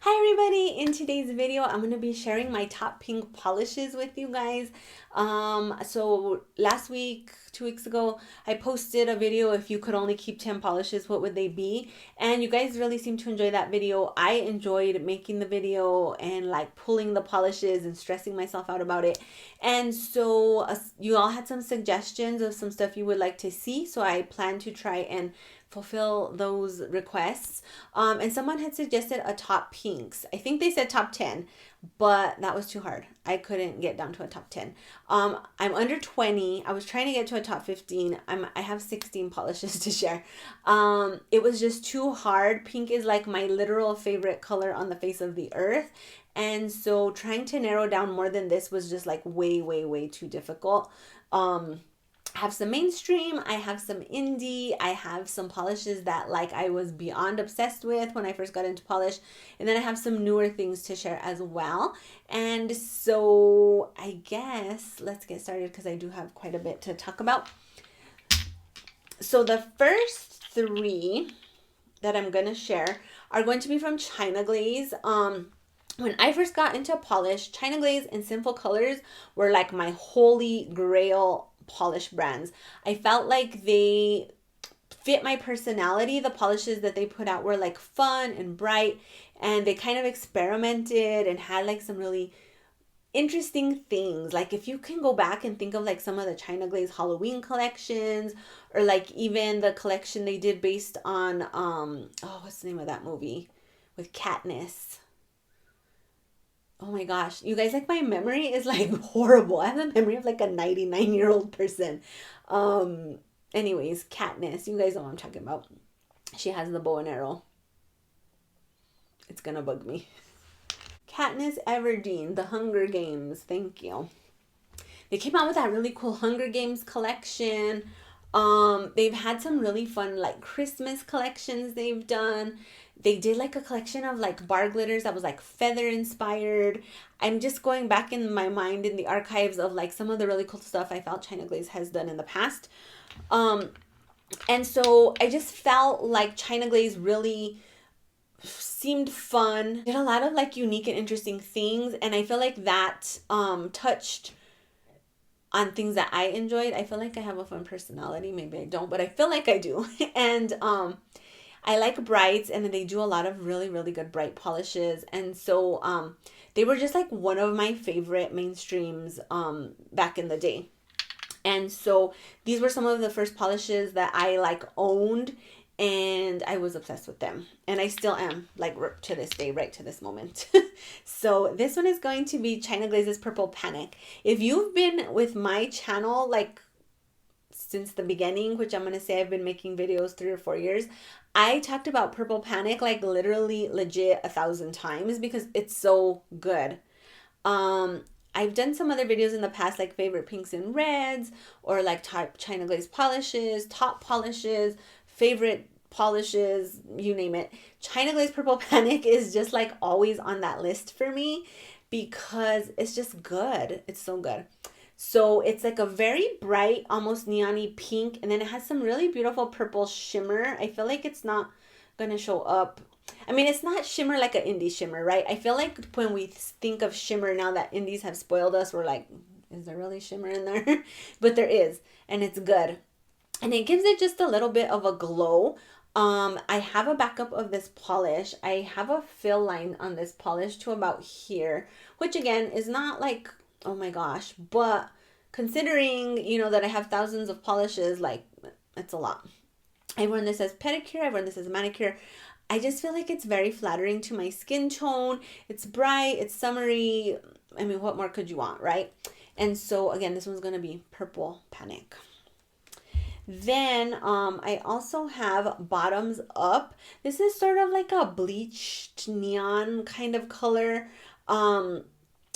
Hi everybody, in today's video I'm going to be sharing my top pink polishes with you guys. So last week, 2 weeks ago, I posted a video, if you could only keep 10 polishes, what would they be? And you guys really seem to enjoy that video. I enjoyed making the video and like pulling the polishes and stressing myself out about it. And so you all had some suggestions of some stuff you would like to see, so I plan to try and fulfill those requests. And someone had suggested a top pinks. I think they said top 10, but that was too hard. I couldn't get down to a top 10. I'm under 20. I was trying to get to a top 15. I have 16 polishes to share. It was just too hard. Pink is like my literal favorite color on the face of the earth. And so trying to narrow down more than this was just like way too difficult. I have some mainstream, I have some indie, I have some polishes that like I was beyond obsessed with when I first got into polish, and then I have some newer things to share as well. And so I guess let's get started because I do have quite a bit to talk about. So the first three that I'm gonna share are going to be from China Glaze. When I first got into polish, China Glaze and Sinful Colors were like my holy grail polish brands. I felt like they fit my personality. The polishes that they put out were like fun and bright, and they kind of experimented and had like some really interesting things. Like if you can go back and think of like some of the China Glaze Halloween collections, or like even the collection they did based on what's the name of that movie with Katniss? Oh my gosh, you guys, like my memory is like horrible. I have the memory of like a 99-year-old person. Um, Anyways, Katniss, you guys know what I'm talking about. She has the bow and arrow. It's gonna bug me. Katniss Everdeen, The Hunger Games. Thank you. They came out with that really cool Hunger Games collection. They've had some really fun like Christmas collections they've done. They did like a collection of like bar glitters that was like feather inspired. I'm just going back in my mind in the archives of like some of the really cool stuff I felt China Glaze has done in the past. And so I just felt like China Glaze really seemed fun. Did a lot of like unique and interesting things, and I feel like that touched on things that I enjoyed. I feel like I have a fun personality. Maybe I don't, but I feel like I do. And I like brights, and they do a lot of really good bright polishes. And so they were just like one of my favorite mainstreams back in the day. And so these were some of the first polishes that I like owned, and I was obsessed with them, and I still am, like to this day, right to this moment. So this one is going to be China Glaze's Purple Panic. If you've been with my channel like since the beginning, which I'm gonna say I've been making videos 3 or 4 years, I talked about Purple Panic like literally legit 1,000 times because it's so good. I've done some other videos in the past, like favorite pinks and reds, or like top China Glaze polishes, top polishes, favorite polishes, you name it. China Glaze Purple Panic is just like always on that list for me because it's just good. It's so good. So it's like a very bright, almost neon-y pink, and then it has some really beautiful purple shimmer. I feel like it's not gonna show up. I mean, it's not shimmer like an indie shimmer, right? I feel like when we think of shimmer now that indies have spoiled us, we're like, is there really shimmer in there? But there is, and it's good. And it gives it just a little bit of a glow. I have a backup of this polish. I have a fill line on this polish to about here, which again is not like, oh my gosh, but considering, you know, that I have thousands of polishes, like it's a lot. I've worn this as pedicure, I've worn this as manicure. I just feel like it's very flattering to my skin tone. It's bright, it's summery. I mean, what more could you want, right? And so again, this one's gonna be Purple Panic. Then I also have Bottoms Up. This is sort of like a bleached neon kind of color.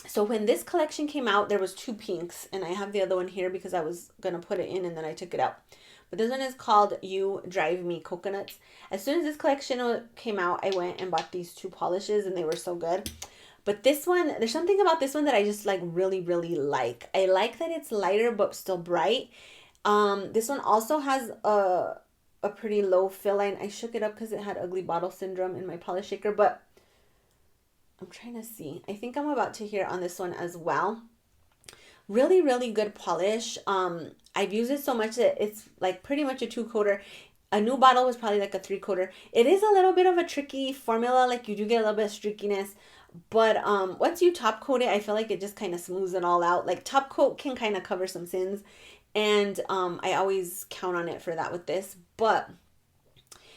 So when this collection came out, there was two pinks, and I have the other one here because I was gonna put it in and then I took it out. But this one is called You Drive Me Coconuts. As soon as this collection came out, I went and bought these two polishes, and they were so good. But this one, there's something about this one that I just like really like. I like that it's lighter but still bright. This one also has a pretty low fill line. I shook it up because it had ugly bottle syndrome in my polish shaker, but I'm trying to see. I think I'm about to hear on this one as well. Really, really good polish. I've used it so much that it's like pretty much a 2-coater. A new bottle was probably like a 3-coater. It is a little bit of a tricky formula. Like you do get a little bit of streakiness. But once you top coat it, I feel like it just kind of smooths it all out. Like top coat can kind of cover some sins. And I always count on it for that with this. But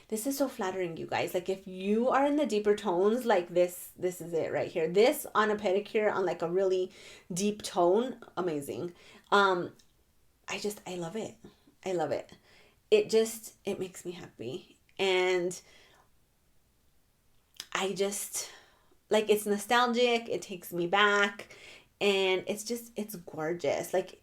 this is so flattering, you guys. Like if you are in the deeper tones, like this is it right here. This on a pedicure on like a really deep tone, amazing. I love it. I love it. It makes me happy. And I just, like, it's nostalgic. It takes me back. And it's gorgeous. Like,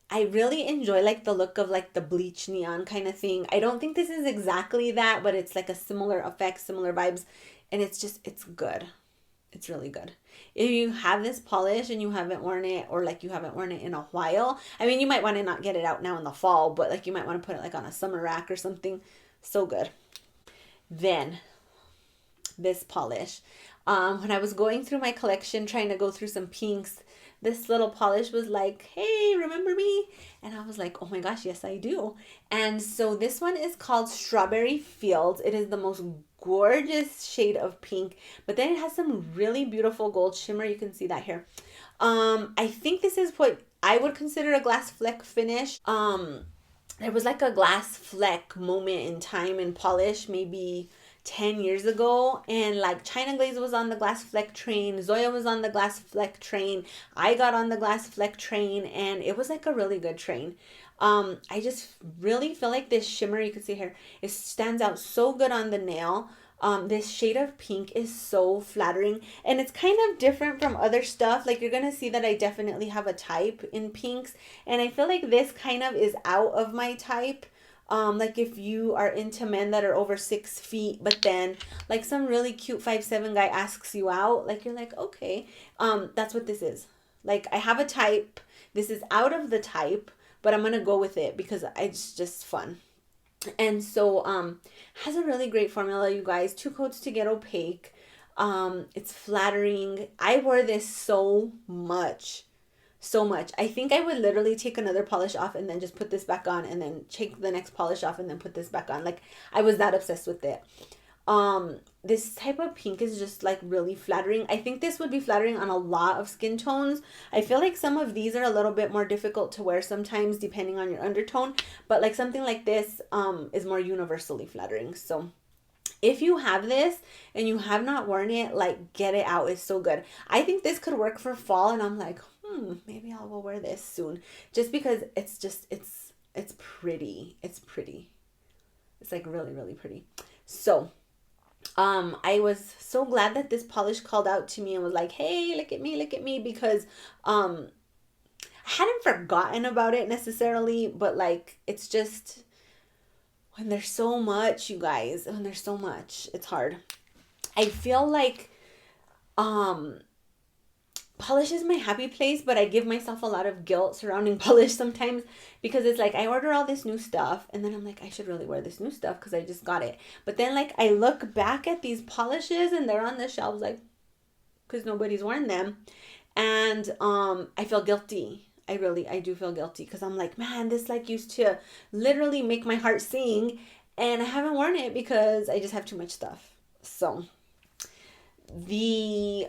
I really enjoy like the look of like the bleach neon kind of thing. I don't think this is exactly that, but it's like a similar effect, similar vibes. And it's good. It's really good. If you have this polish and you haven't worn it, or like you haven't worn it in a while, I mean, you might want to not get it out now in the fall, but like you might want to put it like on a summer rack or something. So good. Then this polish. When I was going through my collection, trying to go through some pinks, this little polish was like, hey, remember me? And I was like, oh my gosh, yes, I do. And so this one is called Strawberry Fields. It is the most gorgeous shade of pink, but then it has some really beautiful gold shimmer. You can see that here. I think this is what I would consider a glass fleck finish. There was like a glass fleck moment in time in polish, maybe 10 years ago, and like China Glaze was on the glass fleck train, Zoya was on the glass fleck train, I got on the glass fleck train, and it was like a really good train. I just really feel like this shimmer, you can see here, it stands out so good on the nail. This shade of pink is so flattering, and it's kind of different from other stuff. Like you're gonna see that I definitely have a type in pinks, and I feel like this kind of is out of my type. Like if you are into men that are over 6 feet, but then like some really cute 5'7" guy asks you out, like you're like, okay, that's what this is. Like I have a type. This is out of the type, but I'm gonna go with it because it's just fun. And so has a really great formula, you guys. 2 coats to get opaque. It's flattering. I wore this so much. I think I would literally take another polish off and then just put this back on, and then take the next polish off and then put this back on. Like I was that obsessed with it. This type of pink is just like really flattering. I think this would be flattering on a lot of skin tones. I feel like some of these are a little bit more difficult to wear sometimes depending on your undertone, but like something like this is more universally flattering. So if you have this and you have not worn it, like get it out. It's so good. I think this could work for fall, and I'm like, maybe I will wear this soon, just because it's pretty. It's pretty. It's like really, really pretty. So I was so glad that this polish called out to me and was like, hey, look at me, because I hadn't forgotten about it necessarily, but like it's just, when there's so much, you guys, when there's so much, it's hard. I feel like polish is my happy place, but I give myself a lot of guilt surrounding polish sometimes, because it's like I order all this new stuff and then I'm like, I should really wear this new stuff because I just got it. But then like I look back at these polishes and they're on the shelves like, because nobody's worn them, and I feel guilty. I do feel guilty, because I'm like, man, this like used to literally make my heart sing, and I haven't worn it because I just have too much stuff. So the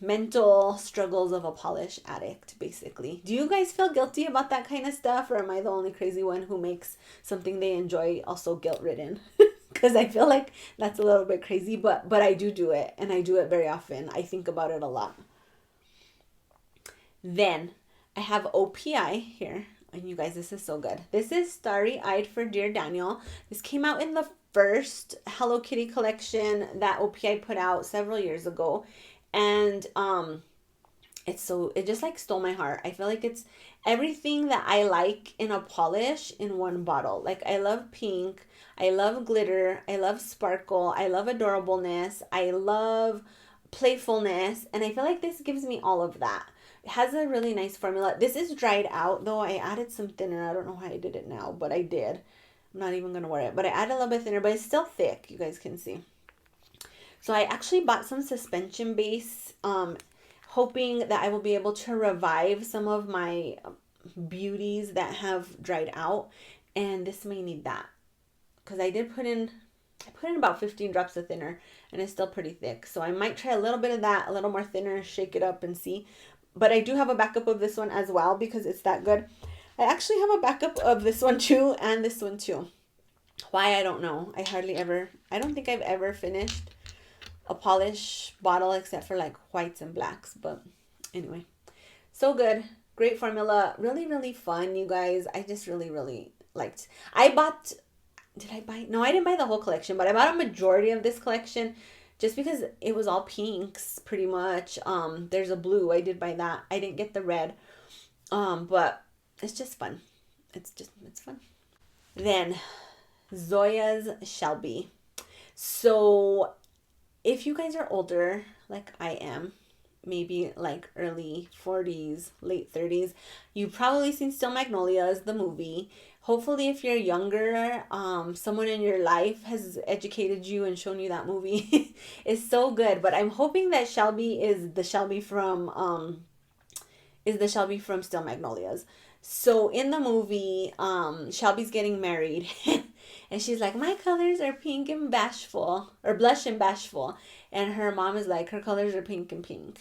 mental struggles of a polish addict, basically. Do you guys feel guilty about that kind of stuff, or am I the only crazy one who makes something they enjoy also guilt-ridden? Because I feel like that's a little bit crazy, but I do it, and I do it very often. I think about it a lot. Then I have OPI here, and you guys, this is so good. This is Starry Eyed for Dear Daniel. This came out in the first Hello Kitty collection that OPI put out several years ago, and it just like stole my heart. I feel like it's everything that I like in a polish in one bottle. Like I love pink, I love glitter, I love sparkle, I love adorableness, I love playfulness, and I feel like this gives me all of that. It has a really nice formula. This is dried out though. I added some thinner. I don't know how I did it now, but I did. I'm not even going to wear it, but I added a little bit thinner, but it's still thick. You guys can see. So I actually bought some suspension base, hoping that I will be able to revive some of my beauties that have dried out. And this may need that. Because I put in about 15 drops of thinner, and it's still pretty thick. So I might try a little bit of that, a little more thinner, shake it up and see. But I do have a backup of this one as well because it's that good. I actually have a backup of this one too and this one too. Why, I don't know. I don't think I've ever finished a polish bottle except for like whites and blacks. But anyway, so good. Great formula. Really, really fun, you guys. I just really, really liked. Did I buy? No, I didn't buy the whole collection, but I bought a majority of this collection just because it was all pinks pretty much. There's a blue. I did buy that. I didn't get the red. But it's just fun. It's fun. Then Zoya's Shelby. So if you guys are older, like I am, maybe like early 40s, late 30s, you've probably seen Still Magnolias, the movie. Hopefully, if you're younger, someone in your life has educated you and shown you that movie. It's so good. But I'm hoping that Shelby is the Shelby from Still Magnolias. So in the movie, Shelby's getting married, and she's like, "My colors are pink and bashful, or blush and bashful," and her mom is like, "Her colors are pink and pink."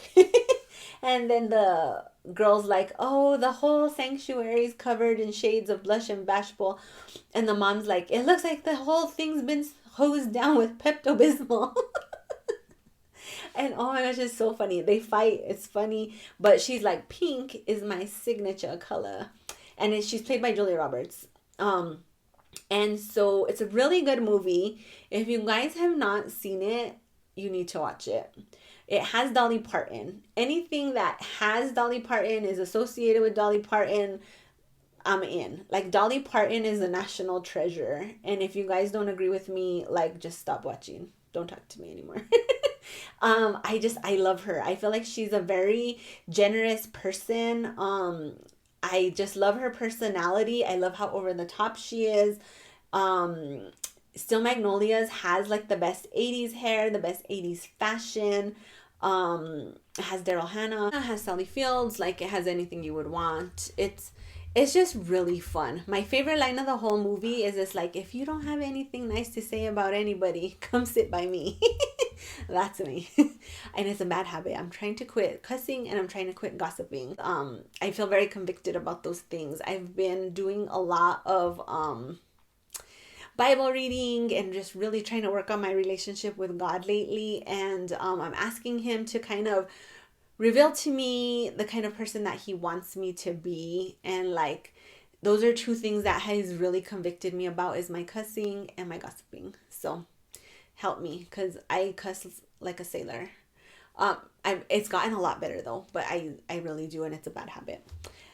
And then the girl's like, "Oh, the whole sanctuary is covered in shades of blush and bashful," and the mom's like, "It looks like the whole thing's been hosed down with Pepto-Bismol." And oh my gosh, it's so funny. They fight. It's funny. But she's like, "Pink is my signature color." And she's played by Julia Roberts. And so it's a really good movie. If you guys have not seen it, you need to watch it. It has Dolly Parton. Anything that has Dolly Parton is associated with Dolly Parton, I'm in. Like, Dolly Parton is a national treasure. And if you guys don't agree with me, like, just stop watching. Don't talk to me anymore. I love her. I feel like she's a very generous person. I just love her personality. I love how over the top she is. Still Magnolias has like the best 80s hair, the best 80s fashion. It has Daryl Hannah, it has Sally Fields, like it has anything you would want. It's just really fun. My favorite line of the whole movie is this, like, "If you don't have anything nice to say about anybody, come sit by me." That's me. And it's a bad habit. I'm trying to quit cussing and I'm trying to quit gossiping. I feel very convicted about those things. I've been doing a lot of Bible reading and just really trying to work on my relationship with God lately. And I'm asking him to kind of reveal to me the kind of person that he wants me to be. And like, those are two things that has really convicted me about, is my cussing and my gossiping. So help me, because I cuss like a sailor. It's gotten a lot better though, but I really do, and it's a bad habit.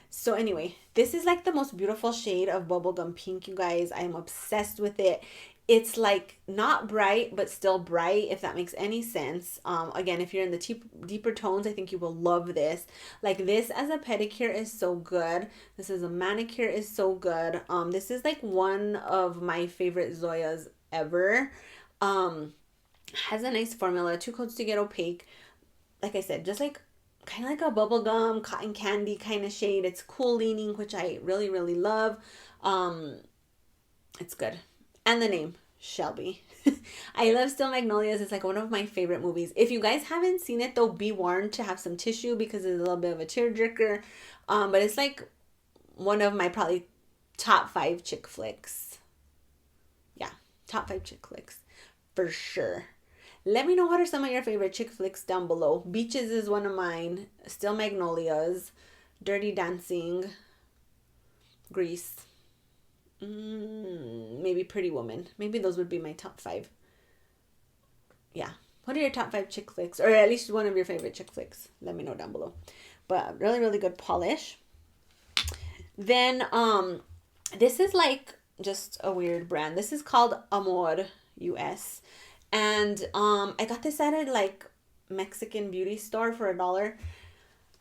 So anyway, this is like the most beautiful shade of bubblegum pink, you guys. I'm obsessed with it. It's like not bright, but still bright, if that makes any sense. Again, if you're in the deeper tones, I think you will love this. Like, this as a pedicure is so good. This as a manicure is so good. This is like one of my favorite Zoyas ever. Has a nice formula, 2 coats to get opaque. Like I said, just like kind of like a bubblegum cotton candy kind of shade. It's cool leaning, which I really, really love. It's good. And the name, Shelby. I love Still Magnolias. It's like one of my favorite movies. If you guys haven't seen it though, be warned to have some tissue because it's a little bit of a tearjerker. But it's like one of my probably top 5 chick flicks. Yeah, top 5 chick flicks for sure. Let me know what are some of your favorite chick flicks down below. Beaches is one of mine. Still Magnolias. Dirty Dancing. Grease. Maybe Pretty Woman. Maybe those would be my top 5. Yeah. What are your top 5 chick flicks? Or at least one of your favorite chick flicks. Let me know down below. But really, really good polish. Then, this is like just a weird brand. This is called Amor US. And I got this at a like Mexican beauty store for $1.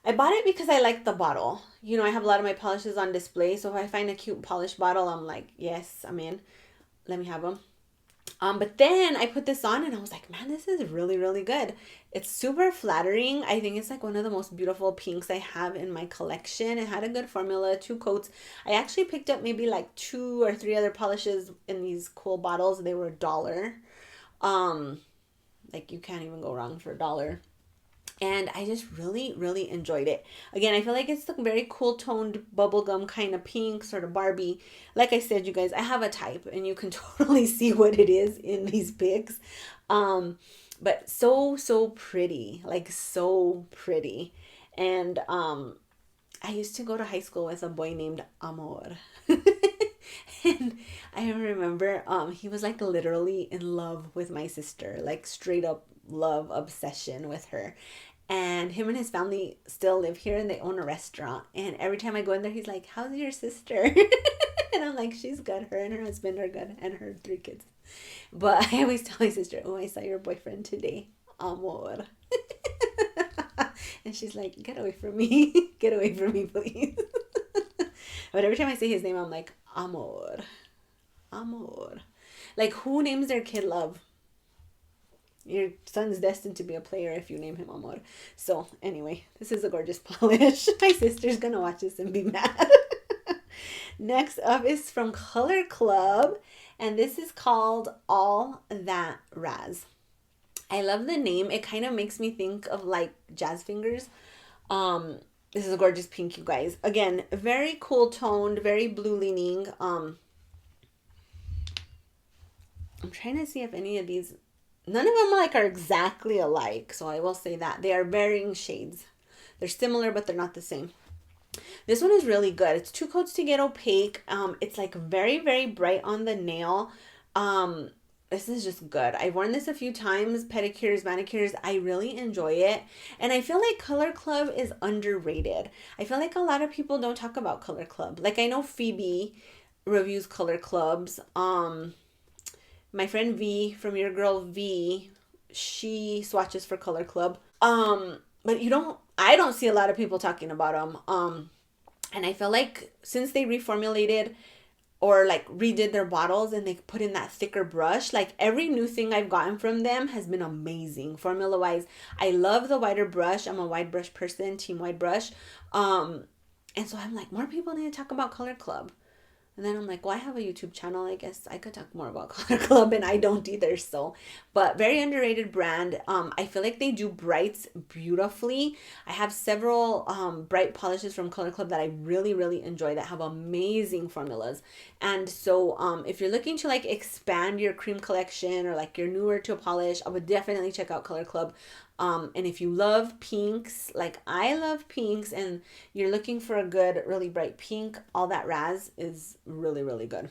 I bought it because I like the bottle. You know, I have a lot of my polishes on display, so if I find a cute polish bottle, I'm like, yes, I'm in. Let me have them. But then I put this on and I was like, man, this is really, really good. It's super flattering. I think it's like one of the most beautiful pinks I have in my collection. It had a good formula, 2 coats. I actually picked up maybe like 2 or 3 other polishes in these cool bottles. They were $1. Like you can't even go wrong for $1. And I just really, really enjoyed it. Again, I feel like it's the very cool toned bubblegum kind of pink, sort of Barbie. Like I said, you guys, I have a type and you can totally see what it is in these pics. But so pretty, like so pretty. And I used to go to high school with a boy named Amor. And I remember he was like literally in love with my sister, like straight up love obsession with her. And him and his family still live here and they own a restaurant. And every time I go in there, he's like, how's your sister? And I'm like, she's good. Her and her husband are good, and her 3 kids. But I always tell my sister, oh, I saw your boyfriend today. Amor. And she's like, get away from me. Get away from me, please. But every time I say his name, I'm like, Amor. Amor. Like, who names their kid Love? Your son's destined to be a player if you name him Amor. So, anyway, this is a gorgeous polish. My sister's gonna watch this and be mad. Next up is from Color Club, and this is called All That Razz. I love the name. It kind of makes me think of like jazz fingers. This is a gorgeous pink, you guys. Again, very cool toned, very blue leaning. I'm trying to see if any of these, none of them like are exactly alike. So I will say that they are varying shades. They're similar, but they're not the same. This one is really good. It's 2 coats to get opaque. It's like very, very bright on the nail. This is just good. I've worn this a few times, pedicures, manicures. I really enjoy it. And I feel like Color Club is underrated. I feel like a lot of people don't talk about Color Club. Like I know Phoebe reviews Color Clubs. My friend V from Your Girl V, she swatches for Color Club. But I don't see a lot of people talking about them. And I feel like since they reformulated or like redid their bottles and they put in that thicker brush, like every new thing I've gotten from them has been amazing formula wise. I love the wider brush. I'm a wide brush person, team wide brush. And so I'm like, more people need to talk about Color Club. And then I'm like, well, I have a YouTube channel. I guess I could talk more about Color Club, and I don't either. So, but very underrated brand. I feel like they do brights beautifully. I have several bright polishes from Color Club that I really, really enjoy that have amazing formulas. And so if you're looking to like expand your cream collection or like you're newer to a polish, I would definitely check out Color Club. And if you love pinks, like I love pinks, and you're looking for a good, really bright pink, All That Razz is really, really good.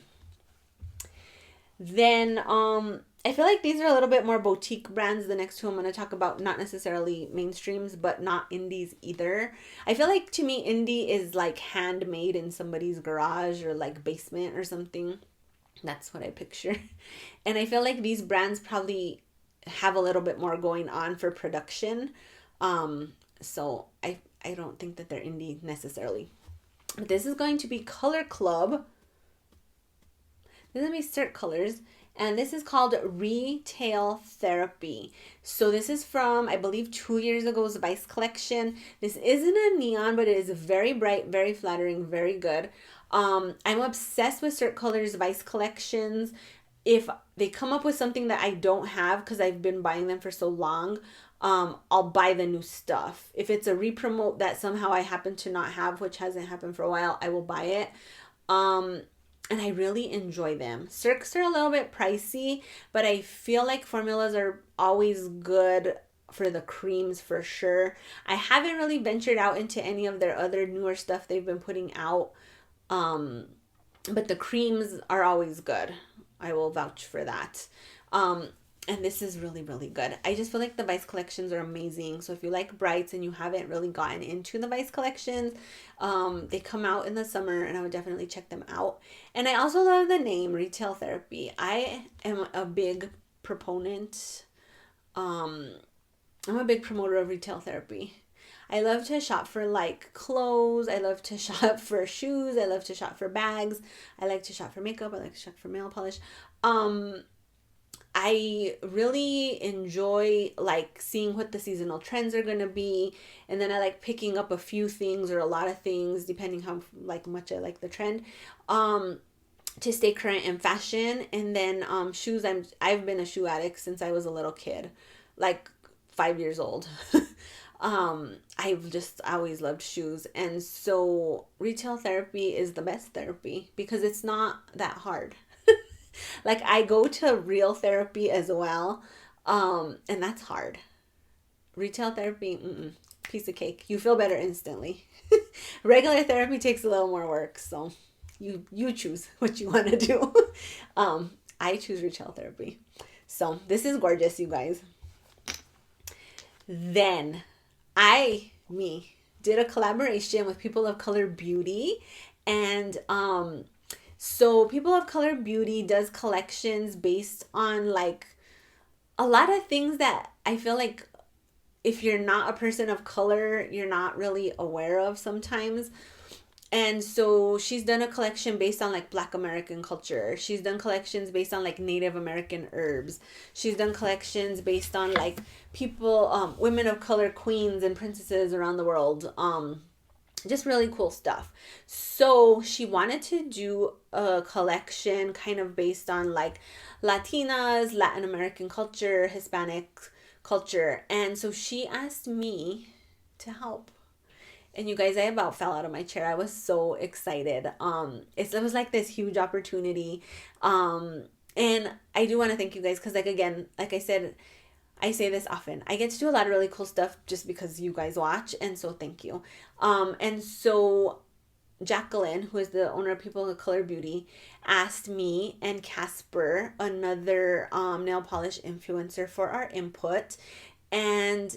Then I feel like these are a little bit more boutique brands. The next two I'm going to talk about, not necessarily mainstreams, but not indies either. I feel like to me, indie is like handmade in somebody's garage or like basement or something. That's what I picture. And I feel like these brands probably have a little bit more going on for production. So I don't think that they're indie necessarily. But this is going to be Color Club. This is going to be Cirque colors. And this is called Retail Therapy. So this is from, I believe, 2 years ago's Vice collection. This isn't a neon, but it is very bright, very flattering, very good. I'm obsessed with Cirque colors Vice collections. If they come up with something that I don't have because I've been buying them for so long, I'll buy the new stuff. If it's a re-promote that somehow I happen to not have, which hasn't happened for a while, I will buy it. And I really enjoy them. Cirques are a little bit pricey, but I feel like formulas are always good for the creams for sure. I haven't really ventured out into any of their other newer stuff they've been putting out. But the creams are always good. I will vouch for that. And this is really, really good. I just feel like the Vice collections are amazing. So if you like brights and you haven't really gotten into the Vice collections, they come out in the summer and I would definitely check them out. And I also love the name Retail Therapy. I am a big proponent. I'm a big promoter of retail therapy. I love to shop for like clothes. I love to shop for shoes. I love to shop for bags. I like to shop for makeup. I like to shop for nail polish. I really enjoy like seeing what the seasonal trends are going to be, and then I like picking up a few things or a lot of things depending how like much I like the trend, to stay current in fashion. And then shoes, I've been a shoe addict since I was a little kid, like 5 years old. I've just always loved shoes, and so retail therapy is the best therapy because it's not that hard. Like I go to real therapy as well, and that's hard. Retail therapy, piece of cake. You feel better instantly. Regular therapy takes a little more work, so you choose what you want to do. I choose retail therapy. So this is gorgeous, you guys. Then me did a collaboration with People of Color Beauty, and so People of Color Beauty does collections based on like a lot of things that I feel like if you're not a person of color, you're not really aware of sometimes. And so she's done a collection based on like Black American culture. She's done collections based on like Native American herbs. She's done collections based on like people, women of color, queens and princesses around the world. Just really cool stuff. So she wanted to do a collection kind of based on like Latinas, Latin American culture, Hispanic culture. And so she asked me to help. And you guys, I about fell out of my chair. I was so excited. It was like this huge opportunity. And I do want to thank you guys because, like, again, like I said, I say this often. I get to do a lot of really cool stuff just because you guys watch. And so thank you. And so Jacqueline, who is the owner of People of Color Beauty, asked me and Casper, another nail polish influencer, for our input. And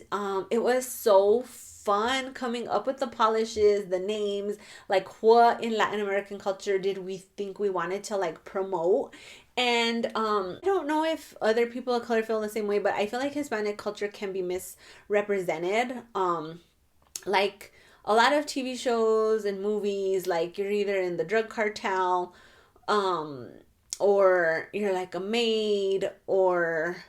it was so fun coming up with the polishes, the names, like what in Latin American culture did we think we wanted to like promote. And I don't know if other people of color feel the same way, but I feel like Hispanic culture can be misrepresented. Like a lot of TV shows and movies, like you're either in the drug cartel, or you're like a maid, or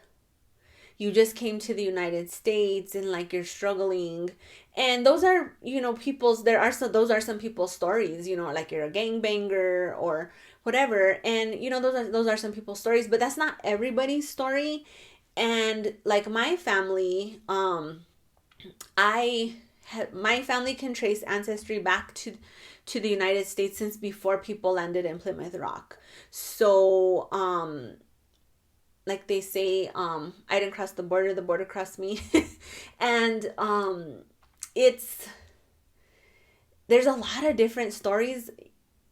you just came to the United States and like you're struggling. And those are, people's, those are some people's stories, like you're a gangbanger or whatever. And, those are some people's stories, but that's not everybody's story. And like my family, my family can trace ancestry back to the United States since before people landed in Plymouth Rock. So, like they say, I didn't cross the border crossed me. And there's a lot of different stories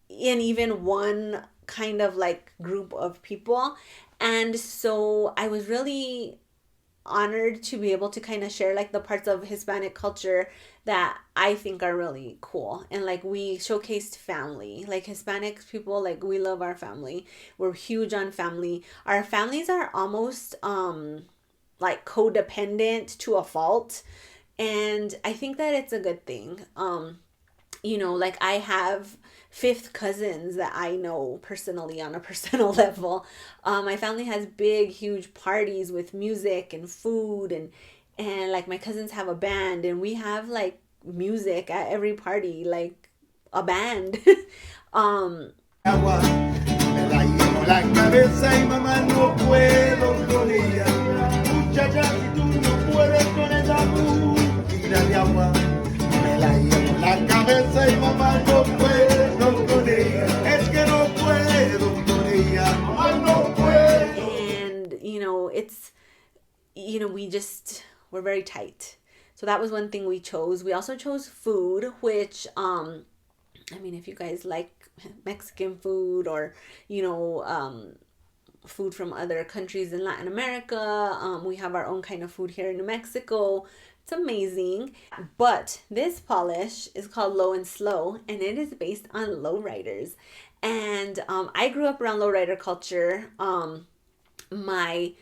in even one kind of like group of people. And so I was really honored to be able to kind of share like the parts of Hispanic culture that I think are really cool. And like we showcased family, like Hispanic people, like we love our family. We're huge on family. Our families are almost like codependent to a fault. And I think that it's a good thing. Like I have fifth cousins that I know personally on a personal level. My family has big, huge parties with music and food, and like my cousins have a band, and we have like music at every party, like a band. And we're very tight. So that was one thing we chose. We also chose food, which if you guys like Mexican food or food from other countries in Latin America, we have our own kind of food here in New Mexico. It's amazing. But this polish is called Low and Slow, and it is based on lowriders. And I grew up around lowrider culture. My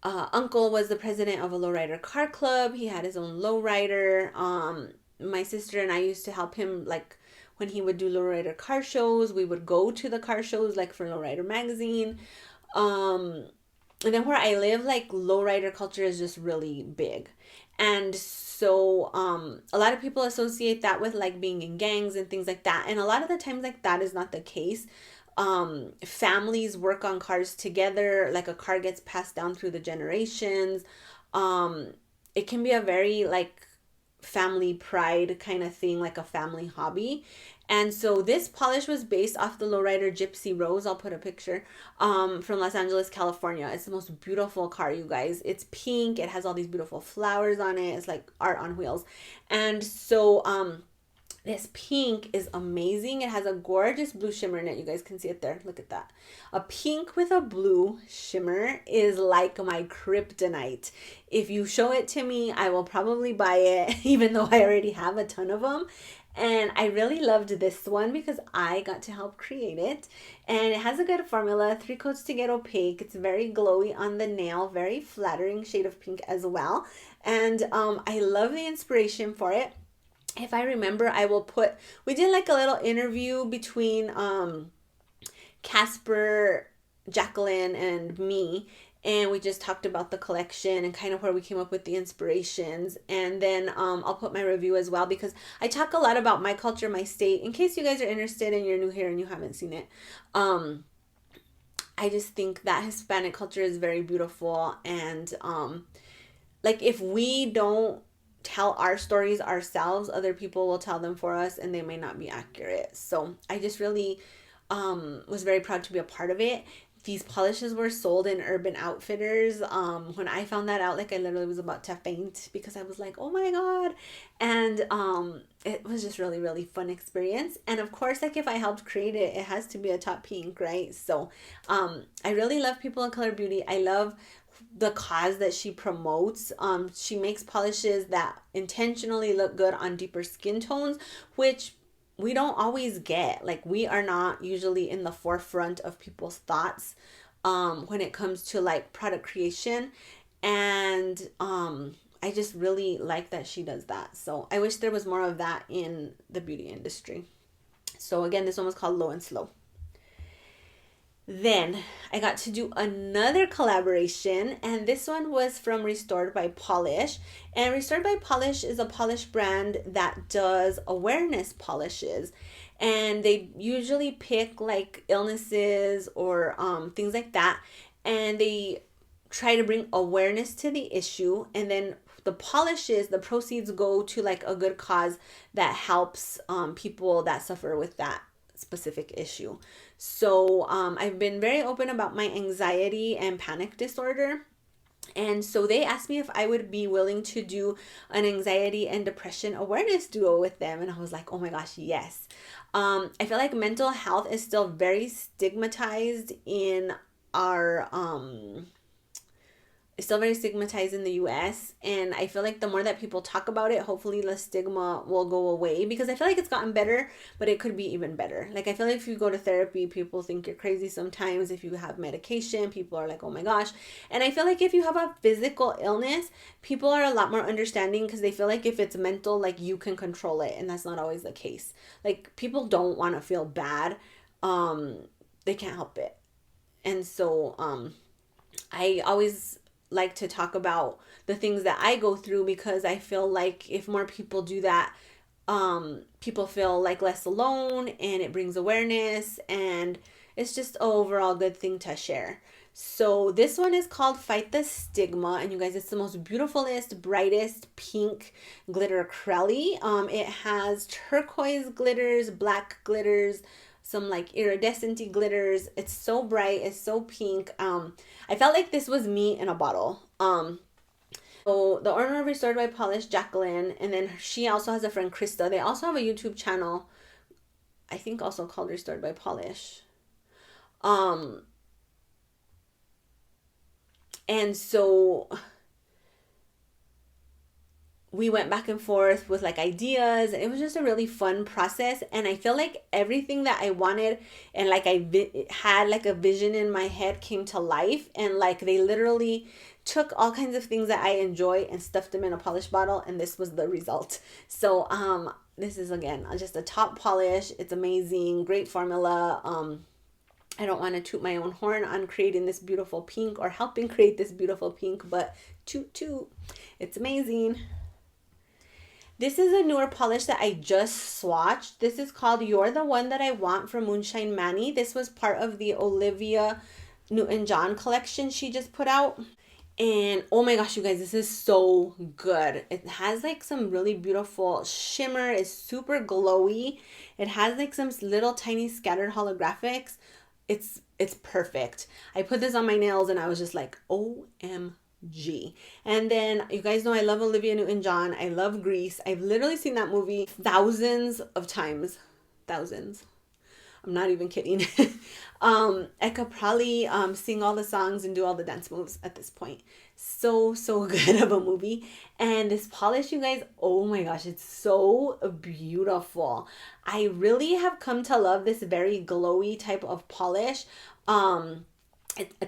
uncle was the president of a lowrider car club. He had his own lowrider. My sister and I used to help him, like when he would do lowrider car shows. We would go to the car shows, like for Lowrider magazine. and then where I live, like lowrider culture is just really big. And so a lot of people associate that with like being in gangs and things like that. And a lot of the times like that is not the case. Families work on cars together, like a car gets passed down through the generations. It can be a very like family pride kind of thing, like a family hobby. And so this polish was based off the lowrider Gypsy Rose. I'll put a picture from Los Angeles, California. It's the most beautiful car, you guys. It's pink. It has all these beautiful flowers on it. It's like art on wheels. And so this pink is amazing. It has a gorgeous blue shimmer in it. You guys can see it there. Look at that. A pink with a blue shimmer is like my kryptonite. If you show it to me, I will probably buy it, even though I already have a ton of them. And I really loved this one because I got to help create it. And it has a good formula, 3 coats to get opaque. It's very glowy on the nail, very flattering shade of pink as well. And I love the inspiration for it. If I remember, I will put, we did like a little interview between Casper, Jacqueline, and me. And we just talked about the collection and kind of where we came up with the inspirations. And then I'll put my review as well, because I talk a lot about my culture, my state, in case you guys are interested and you're new here and you haven't seen it. I just think that Hispanic culture is very beautiful. And like if we don't tell our stories ourselves, other people will tell them for us and they may not be accurate. So I just really was very proud to be a part of it. These polishes were sold in Urban Outfitters. When I found that out, like I literally was about to faint because I was like, oh my God. And it was just really, really fun experience. And of course, like if I helped create it, it has to be a top pink, right? So I really love People of Color Beauty. I love the cause that she promotes. She makes polishes that intentionally look good on deeper skin tones, which we don't always get. Like we are not usually in the forefront of people's thoughts when it comes to like product creation. And I just really like that she does that. So I wish there was more of that in the beauty industry. So again, this one was called Low and Slow. Then I got to do another collaboration, and this one was from Restored by Pahlish. And Restored by Pahlish is a polish brand that does awareness polishes. And they usually pick like illnesses or things like that. And they try to bring awareness to the issue. And then the polishes, the proceeds go to like a good cause that helps people that suffer with that specific issue. So I've been very open about my anxiety and panic disorder. And so they asked me if I would be willing to do an anxiety and depression awareness duo with them. And I was like, oh my gosh, yes. I feel like mental health is still very stigmatized in our it's still very stigmatized in the US, and I feel like the more that people talk about it, hopefully the stigma will go away, because I feel like it's gotten better, but it could be even better. Like I feel like if you go to therapy, people think you're crazy sometimes. If you have medication, people are like, oh my gosh. And I feel like if you have a physical illness, people are a lot more understanding, because they feel like if it's mental, like you can control it, and that's not always the case. Like people don't want to feel bad. They can't help it. And so I always like to talk about the things that I go through, because I feel like if more people do that, people feel like less alone, and it brings awareness, and it's just an overall good thing to share. So this one is called Fight the Stigma, and you guys, it's the most beautifulest, brightest pink glitter acrylic. It has turquoise glitters, black glitters, some like iridescent glitters. It's so bright, it's so pink. I felt like this was me in a bottle. So the owner of Restored by Pahlish, Jacqueline, and then she also has a friend, Krista. They also have a YouTube channel, I think also called Restored by Pahlish. And so we went back and forth with like ideas, and it was just a really fun process. And I feel like everything that I wanted and like I had like a vision in my head came to life, and like they literally took all kinds of things that I enjoy and stuffed them in a polish bottle, and this was the result. So this is again just a top polish. It's amazing, great formula. I don't want to toot my own horn on creating this beautiful pink or helping create this beautiful pink, but toot toot. It's amazing. This is a newer polish that I just swatched. This is called You're the One That I Want from Moonshine Manny. This was part of the Olivia Newton-John collection she just put out. And oh my gosh, you guys, this is so good. It has like some really beautiful shimmer. It's super glowy. It has like some little tiny scattered holographics. It's perfect. I put this on my nails and I was just like, OMG. And then you guys know I love Olivia Newton-John. I love Grease. I've literally seen that movie thousands of times. Thousands. I'm not even kidding. I could probably sing all the songs and do all the dance moves at this point. So good of a movie. And this polish, you guys, oh my gosh, it's so beautiful. I really have come to love this very glowy type of polish.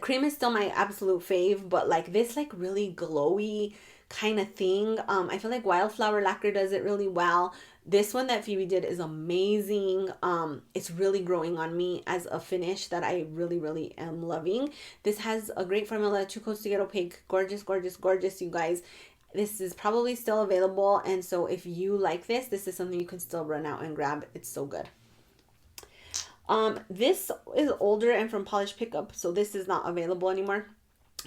Cream is still my absolute fave, but like this like really glowy kind of thing. I feel like Wildflower Lacquer does it really well. This one that Phoebe did is amazing. It's really growing on me as a finish that I really am loving. This has a great formula, 2 coats to get opaque. Gorgeous, gorgeous, gorgeous, you guys. This is probably still available, and so if you like this is something you can still run out and grab. It's so good. This is older and from Polish Pickup, so this is not available anymore.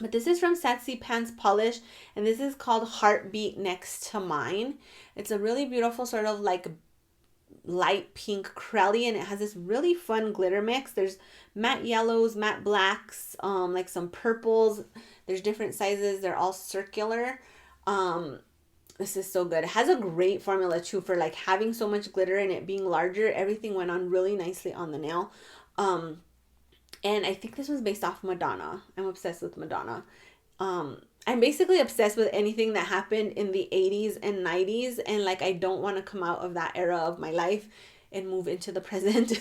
But this is from Sassy Pants Polish, and this is called Heartbeat Next to Mine. It's a really beautiful sort of like light pink crelly, and it has this really fun glitter mix. There's matte yellows, matte blacks, like some purples. There's different sizes. They're all circular. This is so good. It has a great formula too for like having so much glitter and it being larger. Everything went on really nicely on the nail. And I think this was based off Madonna. I'm obsessed with Madonna. I'm basically obsessed with anything that happened in the 80s and 90s. And like, I don't want to come out of that era of my life and move into the present.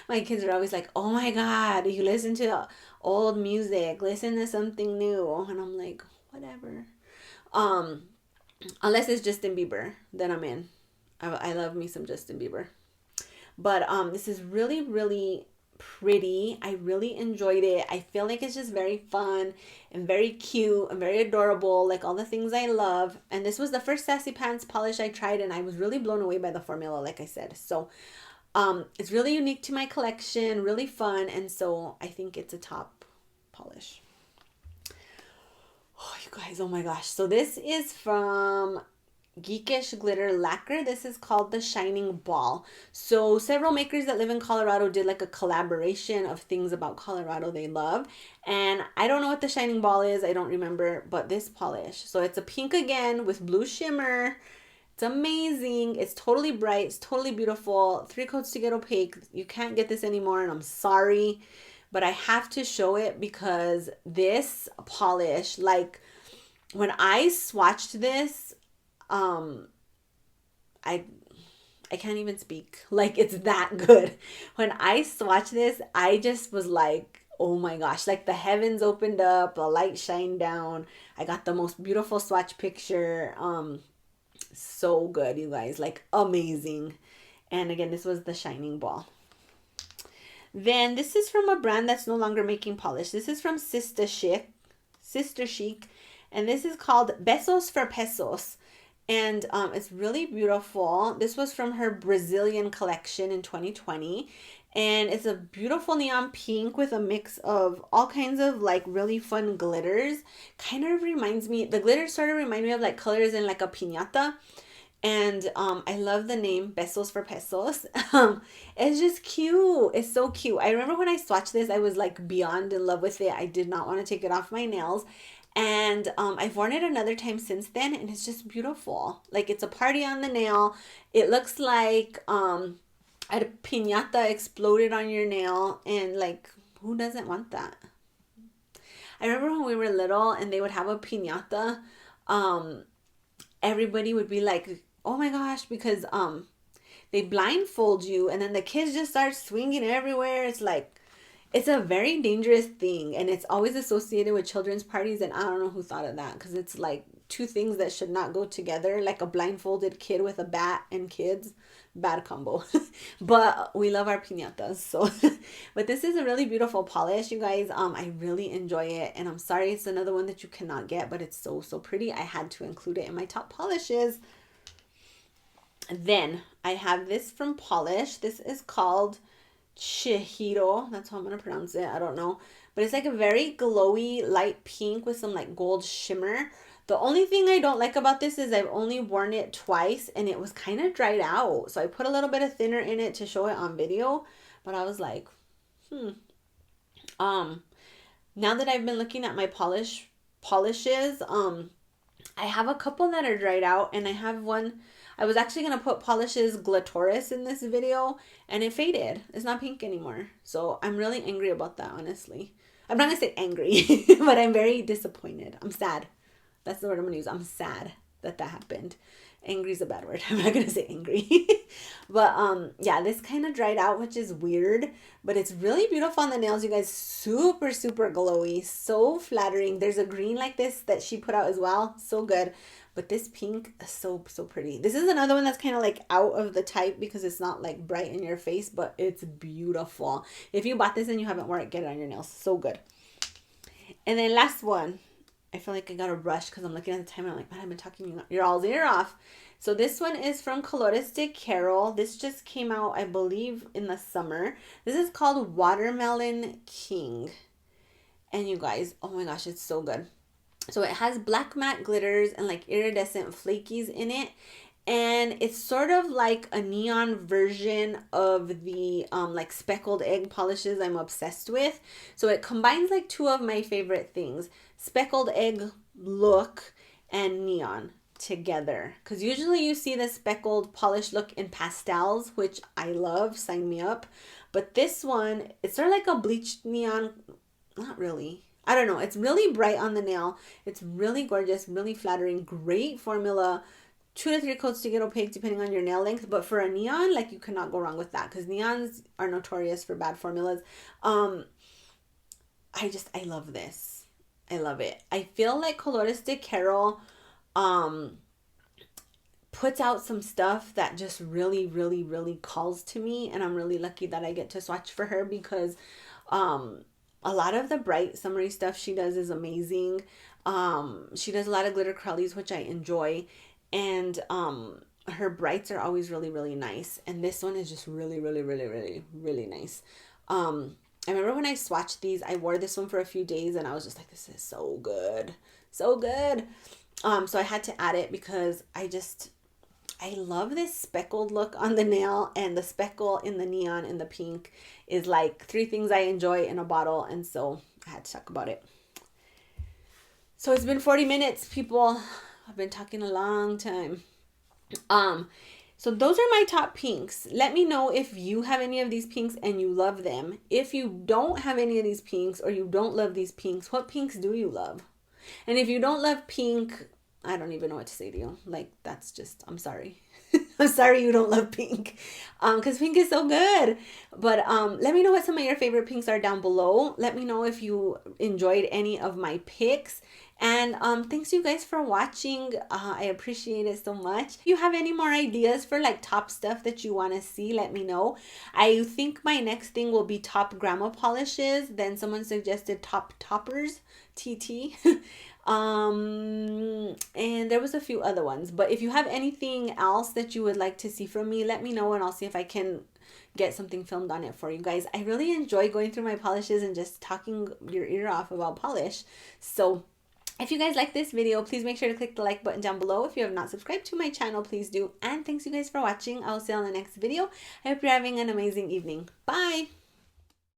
My kids are always like, oh my God, you listen to old music, listen to something new. And I'm like, whatever. Unless it's Justin Bieber, then I'm in. I love me some Justin Bieber. But this is really pretty. I really enjoyed it. I feel like it's just very fun and very cute and very adorable, like all the things I love. And this was the first Sassy Pants polish I tried, and I was really blown away by the formula, like I said. So it's really unique to my collection, really fun, and so I think it's a top polish. Oh, you guys, oh my gosh. So this is from Geekish Glitter Lacquer. This is called the Shining Ball. So several makers that live in Colorado did like a collaboration of things about Colorado they love. And I don't know what the Shining Ball is. I don't remember, but this polish. So it's a pink again with blue shimmer. It's amazing. It's totally bright. It's totally beautiful. 3 coats to get opaque. You can't get this anymore, and I'm sorry, but I have to show it because this polish, like when I swatched this, I can't even speak. Like, it's that good. When I swatched this, I just was like, oh my gosh, like the heavens opened up, the light shined down. I got the most beautiful swatch picture. So good, you guys, like amazing. And again, this was the Shining Ball. Then this is from a brand that's no longer making polish. This is from Sista Chic, and this is called Besos for Pesos. And it's really beautiful. This was from her Brazilian collection in 2020. And it's a beautiful neon pink with a mix of all kinds of like really fun glitters. Kind of reminds me, the glitters sort of remind me of like colors in like a piñata. And I love the name Besos for Pesos. It's just cute. It's so cute. I remember when I swatched this, I was like beyond in love with it. I did not want to take it off my nails. And I've worn it another time since then, and it's just beautiful. Like, it's a party on the nail. It looks like a piñata exploded on your nail, and like, who doesn't want that? I remember when we were little and they would have a piñata, everybody would be like, oh my gosh, because they blindfold you and then the kids just start swinging everywhere. It's like, it's a very dangerous thing, and it's always associated with children's parties, and I don't know who thought of that, because it's like two things that should not go together, like a blindfolded kid with a bat and kids. bad combo. But we love our piñatas, so. But this is a really beautiful polish, you guys. I really enjoy it, and I'm sorry it's another one that you cannot get, but it's so pretty. I had to include it in my top polishes. Then I have this from Polish. This is called Chihiro. That's how I'm gonna pronounce it. I don't know, but it's like a very glowy light pink with some like gold shimmer. The only thing I don't like about this is I've only worn it twice and it was kind of dried out. So I put a little bit of thinner in it to show it on video, but I was like, now that I've been looking at my polishes, I have a couple that are dried out, and I have one. I was actually going to put Polishes Glitoris in this video, and it faded. It's not pink anymore. So I'm really angry about that, honestly. I'm not going to say angry, but I'm very disappointed. I'm sad. That's the word I'm going to use. I'm sad that happened. Angry is a bad word. I'm not going to say angry. But yeah, this kind of dried out, which is weird. But it's really beautiful on the nails, you guys. Super glowy. So flattering. There's a green like this that she put out as well. So good. But this pink is so pretty. This is another one that's kind of like out of the type because it's not like bright in your face, but it's beautiful. If you bought this and you haven't worn it, get it on your nails. So good. And then last one. I feel like I got to rush because I'm looking at the time and I'm like, man, I've been talking your all's ear off. So this one is from Cultura Chihiro. This just came out, I believe, in the summer. This is called Watermelon King. And you guys, oh my gosh, it's so good. So it has black matte glitters and like iridescent flakies in it. And it's sort of like a neon version of the like speckled egg polishes I'm obsessed with. So it combines like two of my favorite things. Speckled egg look and neon together. Because usually you see the speckled polish look in pastels, which I love. Sign me up. But this one, it's sort of like a bleached neon. Not really. I don't know. It's really bright on the nail. It's really gorgeous, really flattering. Great formula. 2 to 3 coats to get opaque depending on your nail length. But for a neon, like, you cannot go wrong with that because neons are notorious for bad formulas. I love this. I love it. I feel like Cultura Chihiro puts out some stuff that just really calls to me, and I'm really lucky that I get to swatch for her because a lot of the bright summery stuff she does is amazing. She does a lot of glitter curlies, which I enjoy, and her brights are always really nice, and this one is just really nice. I remember when I swatched these, I wore this one for a few days and I was just like, this is so good. So good. So I had to add it because I love this speckled look on the nail, and the speckle in the neon and the pink is like 3 things I enjoy in a bottle. And so I had to talk about it. So it's been 40 minutes, people. I've been talking a long time. So those are my top pinks. Let me know if you have any of these pinks and you love them. If you don't have any of these pinks or you don't love these pinks, what pinks do you love? And if you don't love pink, I don't even know what to say to you. Like, that's just, I'm sorry. I'm sorry you don't love pink. Because pink is so good. But let me know what some of your favorite pinks are down below. Let me know if you enjoyed any of my picks. And thanks you guys for watching. I appreciate it so much. If you have any more ideas for like top stuff that you want to see, let me know. I think my next thing will be top grandma polishes. Then someone suggested top toppers, TT. And there was a few other ones. But if you have anything else that you would like to see from me, let me know and I'll see if I can get something filmed on it for you guys. I really enjoy going through my polishes and just talking your ear off about polish. So if you guys like this video, please make sure to click the like button down below. If you have not subscribed to my channel, please do. And thanks you guys for watching. I will see you on the next video. I hope you're having an amazing evening. Bye!